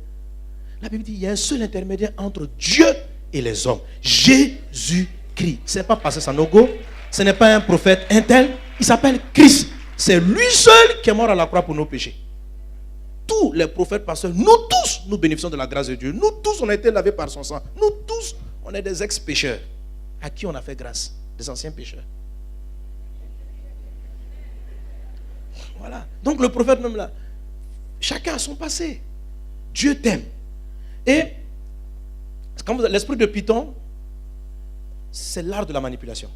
La Bible dit il y a un seul intermédiaire entre Dieu et les hommes. Jésus-Christ. Ce n'est pas Pasteur Sanogo, ce n'est pas un prophète, un tel. Il s'appelle Christ. C'est lui seul qui est mort à la croix pour nos péchés. Tous les prophètes, pasteurs, nous tous, nous bénéficions de la grâce de Dieu. Nous tous, on a été lavés par son sang. Nous tous, on est des ex-pécheurs à qui on a fait grâce, des anciens pécheurs. Voilà. Donc le prophète même là, chacun a son passé. Dieu t'aime. Et l'esprit de Python, c'est l'art de la manipulation.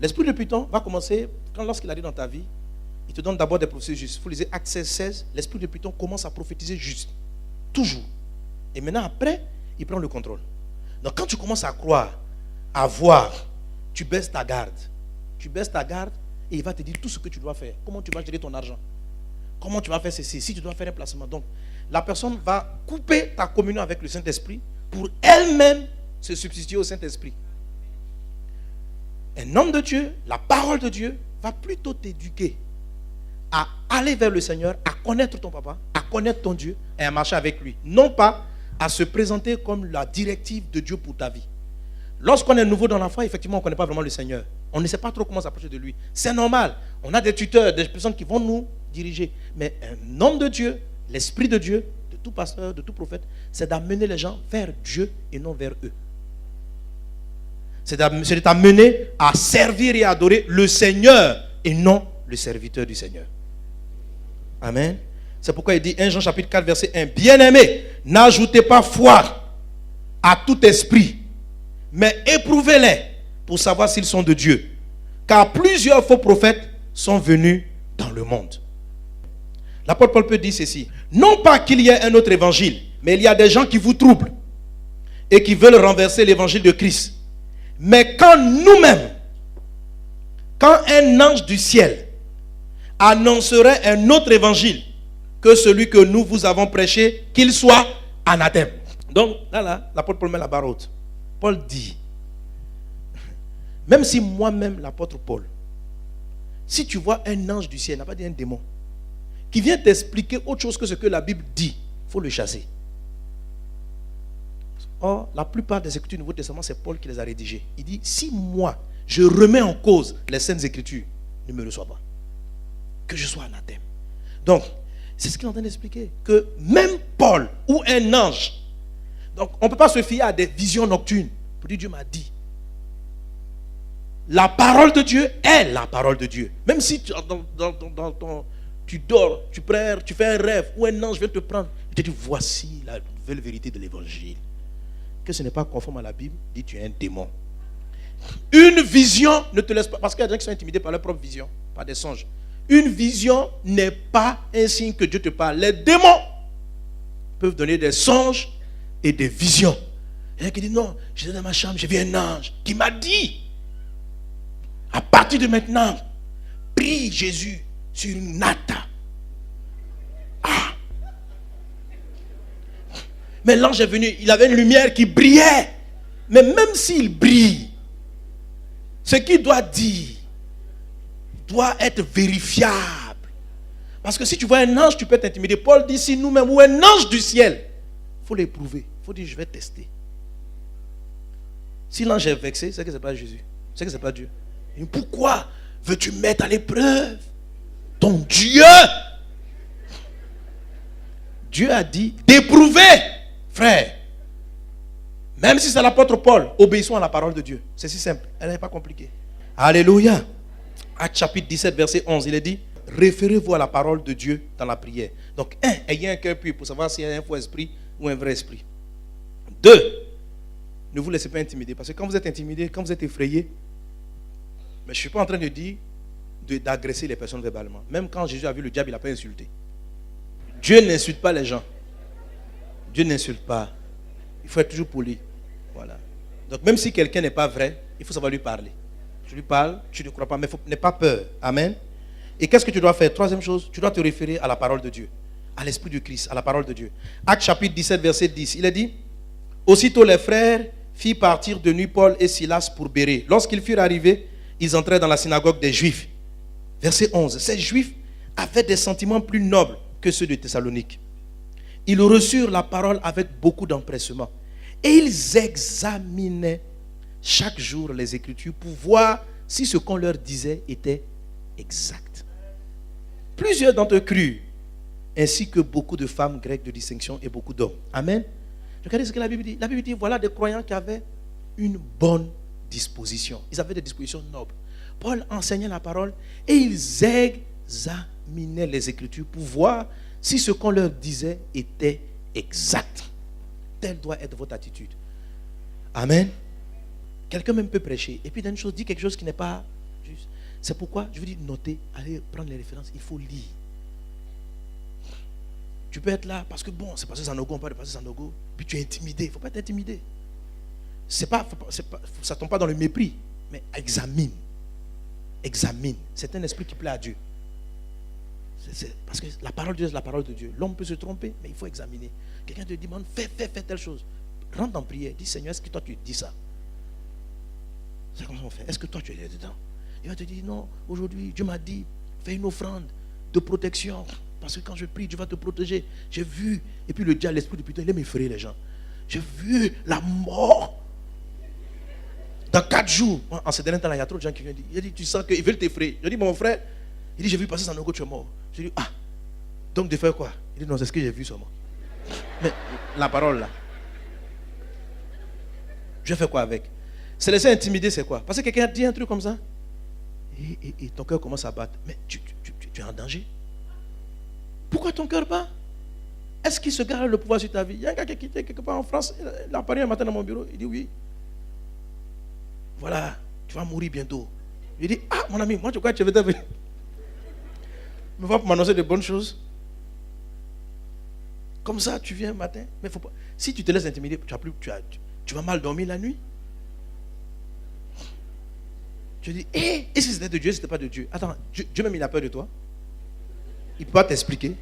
L'esprit de Python va commencer, lorsqu'il arrive dans ta vie, il te donne d'abord des prophéties justes. Vous lisez Actes 16, l'esprit de Python commence à prophétiser juste. Toujours. Et maintenant après, il prend le contrôle. Donc quand tu commences à croire, à voir, tu baisses ta garde. Et il va te dire tout ce que tu dois faire. Comment tu vas gérer ton argent. Comment tu vas faire ceci. Si tu dois faire un placement. Donc, la personne va couper ta communion avec le Saint-Esprit pour elle-même se substituer au Saint-Esprit. Un homme de Dieu, la parole de Dieu, va plutôt t'éduquer à aller vers le Seigneur, à connaître ton papa, à connaître ton Dieu et à marcher avec lui. Non pas à se présenter comme la directive de Dieu pour ta vie. Lorsqu'on est nouveau dans la foi, effectivement, on ne connaît pas vraiment le Seigneur. On ne sait pas trop comment s'approcher de lui. C'est normal. On a des tuteurs, des personnes qui vont nous diriger. Mais un homme de Dieu, l'Esprit de Dieu, de tout pasteur, de tout prophète, c'est d'amener les gens vers Dieu et non vers eux. C'est de t'amener à servir et à adorer le Seigneur et non le serviteur du Seigneur. Amen. C'est pourquoi il dit 1 Jean chapitre 4 verset 1. Bien-aimés, n'ajoutez pas foi à tout esprit, mais éprouvez-les pour savoir s'ils sont de Dieu. Car plusieurs faux prophètes sont venus dans le monde. L'apôtre Paul peut dire ceci. Non pas qu'il y ait un autre évangile, Mais il y a des gens qui vous troublent et qui veulent renverser l'évangile de Christ. Mais quand nous-mêmes, quand un ange du ciel annoncerait un autre évangile que celui que nous vous avons prêché, qu'il soit anathème. Donc, là, l'apôtre Paul met la barre haute. Paul dit, même si moi-même, l'apôtre Paul, si tu vois un ange du ciel, n'a pas dit un démon, qui vient t'expliquer autre chose que ce que la Bible dit, il faut le chasser. Or, la plupart des Écritures du Nouveau Testament, c'est Paul qui les a rédigées. Il dit, si moi, je remets en cause les Saintes Écritures, ne me reçois pas. Que je sois anathème. Donc, c'est ce qu'il est en train d'expliquer. Que même Paul ou un ange, donc on ne peut pas se fier à des visions nocturnes. Pour dire Dieu m'a dit. La parole de Dieu est la parole de Dieu. Même si tu dors, tu pries, tu fais un rêve, ou un ange vient te prendre, il te dit, voici la nouvelle vérité de l'évangile. Que ce n'est pas conforme à la Bible, dit tu es un démon. Une vision ne te laisse pas, parce qu'il y a des gens qui sont intimidés par leur propre vision, par des songes. Une vision n'est pas un signe que Dieu te parle. Les démons peuvent donner des songes et des visions. Il y en a qui disent non, j'étais dans ma chambre, j'ai vu un ange qui m'a dit, à partir de maintenant, prie Jésus sur une natte. Ah! Mais l'ange est venu, il avait une lumière qui brillait. Mais même s'il brille, ce qu'il doit dire doit être vérifiable. Parce que si tu vois un ange, tu peux t'intimider. Paul dit, si nous-mêmes, ou un ange du ciel, il faut l'éprouver. Il faut dire, je vais tester. Si l'ange est vexé, c'est que ce n'est pas Jésus. C'est que ce n'est pas Dieu. Et pourquoi veux-tu mettre à l'épreuve ton Dieu? Dieu a dit d'éprouver, frère. Même si c'est l'apôtre Paul, obéissons à la parole de Dieu. C'est si simple, elle n'est pas compliquée. Alléluia. Acte chapitre 17, verset 11, il est dit, référez-vous à la parole de Dieu dans la prière. Donc, ayez un cœur pur pour savoir s'il y a un faux esprit ou un vrai esprit. 2, ne vous laissez pas intimider. Parce que quand vous êtes intimidé, quand vous êtes effrayé, mais je ne suis pas en train de dire d'agresser les personnes verbalement. Même quand Jésus a vu le diable, il n'a pas insulté. Dieu n'insulte pas les gens. Dieu n'insulte pas. Il faut être toujours poli. Voilà. Donc même si quelqu'un n'est pas vrai, il faut savoir lui parler. Tu lui parles, tu ne crois pas, mais n'aie pas peur. Amen. Et qu'est-ce que tu dois faire? Troisième chose, tu dois te référer à la parole de Dieu, à l'Esprit de Christ, à la parole de Dieu. Acte chapitre 17, verset 10, il est dit, aussitôt les frères firent partir de nuit Paul et Silas pour Bérée. Lorsqu'ils furent arrivés, ils entrèrent dans la synagogue des Juifs. Verset 11, ces Juifs avaient des sentiments plus nobles que ceux de Thessalonique. Ils reçurent la parole avec beaucoup d'empressement. Et ils examinaient chaque jour les Écritures pour voir si ce qu'on leur disait était exact. Plusieurs d'entre eux crurent, ainsi que beaucoup de femmes grecques de distinction et beaucoup d'hommes. Amen. Regardez ce que la Bible dit. La Bible dit, voilà des croyants qui avaient une bonne disposition. Ils avaient des dispositions nobles. Paul enseignait la parole et ils examinaient les Écritures pour voir si ce qu'on leur disait était exact. Telle doit être votre attitude. Amen. Quelqu'un même peut prêcher. Et puis d'une chose, dit quelque chose qui n'est pas juste. C'est pourquoi je vous dis, notez, allez prendre les références. Il faut lire. Tu peux être là parce que bon, c'est passé Sanogo, on parle de passer Sanogo. Puis tu es intimidé. Il ne faut pas être intimidé. Ça ne tombe pas dans le mépris. Mais examine. Examine. C'est un esprit qui plaît à Dieu. Parce que la parole de Dieu, c'est la parole de Dieu. L'homme peut se tromper, mais il faut examiner. Quelqu'un te demande, fais telle chose. Rentre en prière. Dis, Seigneur, est-ce que toi tu dis ça? C'est comme ça qu'on fait. Est-ce que toi tu es dedans? Il va te dire, non, aujourd'hui, Dieu m'a dit, fais une offrande de protection. Parce que quand je prie, Dieu va te protéger. J'ai vu. Et puis le diable, l'esprit de putain, il aime effrayer les gens. J'ai vu la mort. Dans 4 jours. En ce dernier temps, il y a trop de gens qui viennent dire, il dit, tu sens qu'ils veulent t'effrayer. Je dis, mon frère, il dit, j'ai vu passer sans logo, tu es mort. Je dis, ah, donc de faire quoi? Il dit, non, c'est ce que j'ai vu seulement. Mais la parole là, je fais quoi avec? Se laisser intimider, c'est quoi? Parce que quelqu'un dit un truc comme ça, et ton cœur commence à battre. Mais tu es en danger. Pourquoi ton cœur bat? Est-ce qu'il se garde le pouvoir sur ta vie? Il y a un gars qui a quitté quelque part en France, il a apparu un matin dans mon bureau, il dit oui. Voilà, tu vas mourir bientôt. Il dit, ah mon ami, moi tu crois que tu veux venir me voir pour m'annoncer de bonnes choses? Comme ça, tu viens un matin. Mais faut pas. Si tu te laisses intimider, tu vas mal dormir la nuit. Tu dis, et si c'était de Dieu, c'était pas de Dieu. Attends, Dieu même il a peur de toi. Il ne peut pas t'expliquer.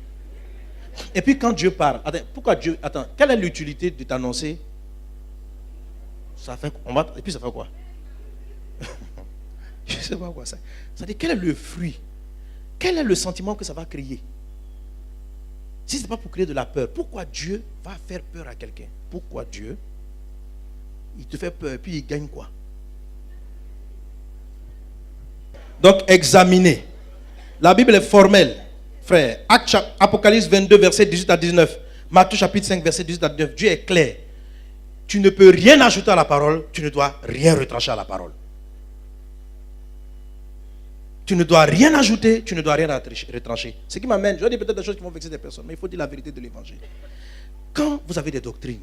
Et puis quand Dieu parle, pourquoi Dieu, quelle est l'utilité de t'annoncer? Ça fait, et puis ça fait quoi? Je ne sais pas quoi ça. Ça dit, quel est le fruit? Quel est le sentiment que ça va créer? Si ce n'est pas pour créer de la peur, pourquoi Dieu va faire peur à quelqu'un? Pourquoi Dieu, il te fait peur et puis il gagne quoi? Donc, examinez. La Bible est formelle, frère. Apocalypse 22, verset 18 à 19. Matthieu chapitre 5, verset 18 à 19. Dieu est clair. Tu ne peux rien ajouter à la parole, tu ne dois rien retrancher à la parole. Tu ne dois rien ajouter, tu ne dois rien retrancher. Ce qui m'amène, je vais dire peut-être des choses qui vont vexer des personnes, mais il faut dire la vérité de l'évangile. Quand vous avez des doctrines,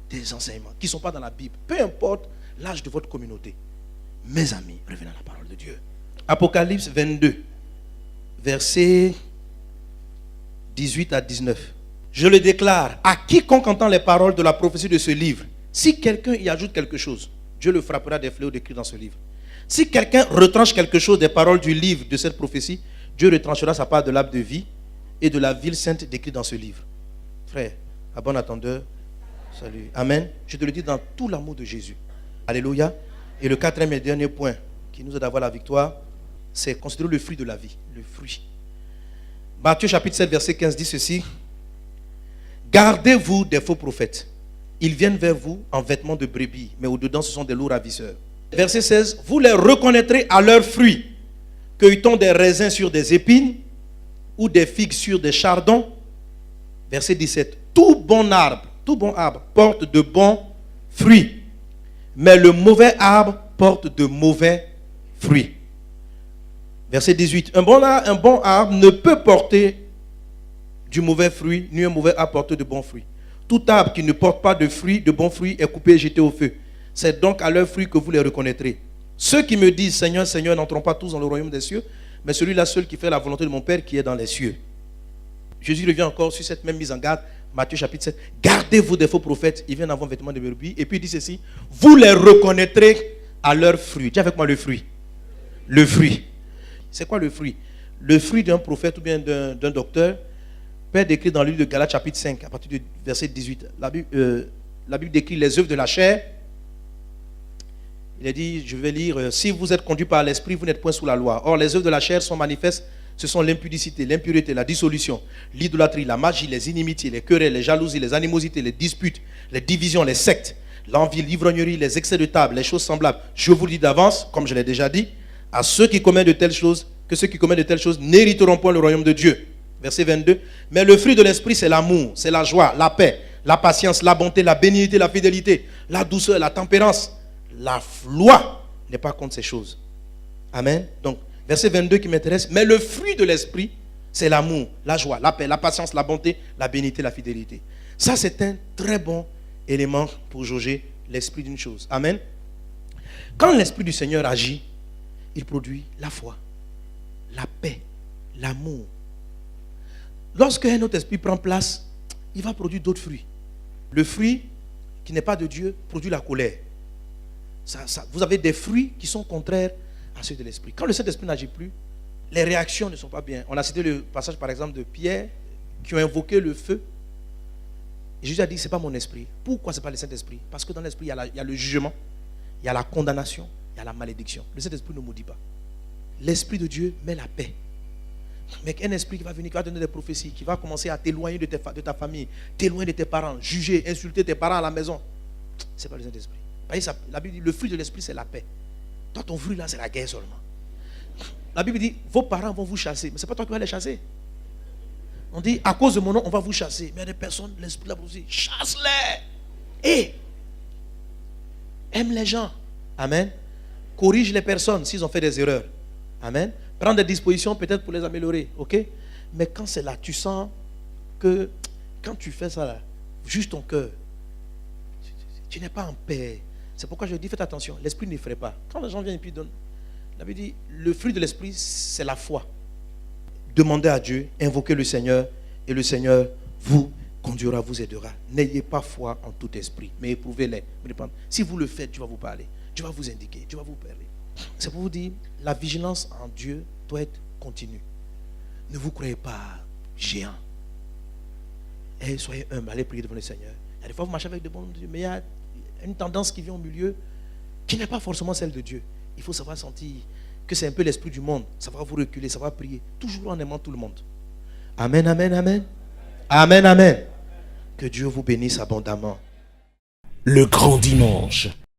des enseignements qui ne sont pas dans la Bible, peu importe l'âge de votre communauté, mes amis, revenez à la parole de Dieu. Apocalypse 22, versets 18 à 19. Je le déclare, à quiconque entend les paroles de la prophétie de ce livre, si quelqu'un y ajoute quelque chose, Dieu le frappera des fléaux décrits dans ce livre. Si quelqu'un retranche quelque chose des paroles du livre de cette prophétie, Dieu retranchera sa part de l'arbre de vie et de la ville sainte décrite dans ce livre. Frère, à bon attendeur, salut. Amen. Je te le dis dans tout l'amour de Jésus. Alléluia. Et le quatrième et dernier point qui nous aide à avoir la victoire, c'est considérer le fruit de la vie. Le fruit. Matthieu chapitre 7, verset 15 dit ceci. Gardez-vous des faux prophètes. Ils viennent vers vous en vêtements de brebis, mais au-dedans ce sont des loups ravisseurs. Verset 16. Vous les reconnaîtrez à leurs fruits. Cueille-t-on des raisins sur des épines ou des figues sur des chardons? Verset 17. Tout bon arbre porte de bons fruits, mais le mauvais arbre porte de mauvais fruits. Verset 18. Un bon arbre ne peut porter du mauvais fruit, ni un mauvais arbre porter de bons fruits. Tout arbre qui ne porte pas de fruits, de bons fruits, est coupé et jeté au feu. C'est donc à leurs fruits que vous les reconnaîtrez. Ceux qui me disent Seigneur, Seigneur n'entreront pas tous dans le royaume des cieux, mais celui-là seul qui fait la volonté de mon Père qui est dans les cieux. Jésus revient encore sur cette même mise en garde. Matthieu chapitre 7. Gardez-vous des faux prophètes. Ils viennent avoir vêtements de brebis. Et puis il dit ceci. Vous les reconnaîtrez à leurs fruits. Dis avec moi le fruit. Le fruit. C'est quoi le fruit? Le fruit d'un prophète ou bien d'un docteur peut être décrit dans le livre de Galates chapitre 5 à partir du verset 18. La Bible décrit les œuvres de la chair. Il a dit, je vais lire, si vous êtes conduit par l'esprit, vous n'êtes point sous la loi. Or, les œuvres de la chair sont manifestes, ce sont l'impudicité, l'impureté, la dissolution, l'idolâtrie, la magie, les inimitiés, les querelles, les jalousies, les animosités, les disputes, les divisions, les sectes, l'envie, l'ivrognerie, les excès de table, les choses semblables. Je vous le dis d'avance, comme je l'ai déjà dit, à ceux qui commettent de telles choses, que ceux qui commettent de telles choses n'hériteront point le royaume de Dieu. Verset 22. Mais le fruit de l'esprit, c'est l'amour, c'est la joie, la paix, la patience, la bonté, la bénignité, la fidélité, la douceur, la tempérance. La loi n'est pas contre ces choses. Amen. Donc, verset 22 qui m'intéresse. Mais le fruit de l'esprit, c'est l'amour, la joie, la paix, la patience, la bonté, la bénignité, la fidélité. Ça, c'est un très bon élément pour jauger l'esprit d'une chose. Amen. Quand l'esprit du Seigneur agit, il produit la foi, la paix, l'amour. Lorsque un autre esprit prend place, il va produire d'autres fruits. Le fruit qui n'est pas de Dieu produit la colère. Vous avez des fruits qui sont contraires à ceux de l'esprit. Quand le Saint-Esprit n'agit plus, les réactions ne sont pas bien. On a cité le passage par exemple de Pierre qui ont invoqué le feu. Et Jésus a dit, ce n'est pas mon esprit. Pourquoi ce n'est pas le Saint-Esprit? Parce que dans l'esprit, il y a le jugement, il y a la condamnation, il y a la malédiction. Le Saint-Esprit ne maudit pas. L'Esprit de Dieu met la paix. Mais un esprit qui va venir, qui va donner des prophéties, qui va commencer à t'éloigner de ta famille, t'éloigner de tes parents, juger, insulter tes parents à la maison, ce n'est pas le Saint-Esprit. La Bible dit, le fruit de l'esprit, c'est la paix. Toi, ton fruit là, c'est la guerre seulement. La Bible dit, vos parents vont vous chasser. Mais ce n'est pas toi qui vas les chasser. On dit, à cause de mon nom, on va vous chasser. Mais il y a des personnes, l'esprit là, vous dit, chasse-les. Et aime les gens. Amen. Corrige les personnes s'ils ont fait des erreurs. Amen. Prends des dispositions peut-être pour les améliorer. Ok. Mais quand c'est là, tu sens que quand tu fais ça là, juste ton cœur, tu n'es pas en paix. C'est pourquoi je dis, faites attention, l'esprit n'effraie pas. Quand les gens viennent et puis donnent, la Bible dit, le fruit de l'esprit, c'est la foi. Demandez à Dieu, invoquez le Seigneur, et le Seigneur vous conduira, vous aidera. N'ayez pas foi en tout esprit, mais éprouvez-les. Si vous le faites, Dieu va vous parler. Dieu va vous indiquer. Dieu va vous parler. C'est pour vous dire, la vigilance en Dieu doit être continue. Ne vous croyez pas géant. Et soyez humble, allez prier devant le Seigneur. Il y a des fois, vous marchez avec de bons dieux, mais il y a une tendance qui vient au milieu qui n'est pas forcément celle de Dieu. Il faut savoir sentir que c'est un peu l'esprit du monde. Ça va vous reculer, ça va prier. Toujours en aimant tout le monde. Amen, amen, amen. Amen, amen. Que Dieu vous bénisse abondamment. Le grand dimanche,